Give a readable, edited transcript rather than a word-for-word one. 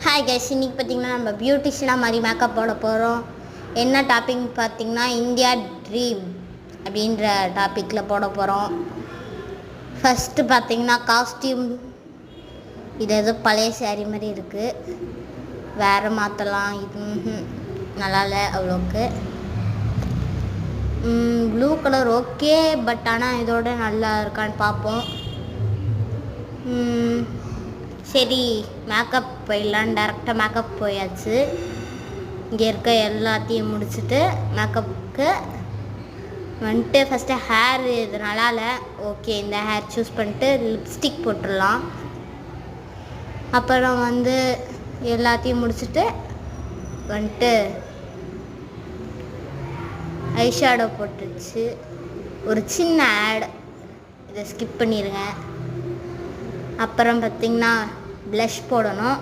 Hi guys, இன்றைக்கி பார்த்திங்கன்னா நம்ம பியூட்டிஷியனாக மாதிரி மேக்கப் போட போகிறோம். என்ன டாபிக் பார்த்திங்கன்னா இந்தியா ட்ரீம் அப்படின்ற டாப்பிக்கில் போட போகிறோம். ஃபஸ்ட்டு பார்த்திங்கன்னா காஸ்டியூம். இது ஏதோ பழைய சாரீ மாதிரி இருக்குது, வேறு மாற்றலாம். இது நல்லா இல்லை அவ்வளோக்கு. ப்ளூ கலர் ஓகே, பட் ஆனால் இதோட நல்லா இருக்கான்னு பார்ப்போம். சரி, மேக்கப் போயிடலாம். டேரெக்டாக மேக்கப் போயாச்சு. இங்கே இருக்க எல்லாத்தையும் முடிச்சுட்டு மேக்கப்புக்கு வந்துட்டு ஃபஸ்ட்டு ஹேர் இது நல்லா இல்லை. ஓகே, இந்த ஹேர் சூஸ் பண்ணிட்டு லிப்ஸ்டிக் போட்டுடலாம். அப்புறம் எல்லாத்தையும் முடிச்சுட்டு வந்துட்டு ஐஷேடோ போட்டுச்சு. ஒரு சின்ன ஆட், இதை ஸ்கிப் பண்ணிடுங்க. அப்புறம் பார்த்திங்கன்னா ப்ளஷ் போடணும்.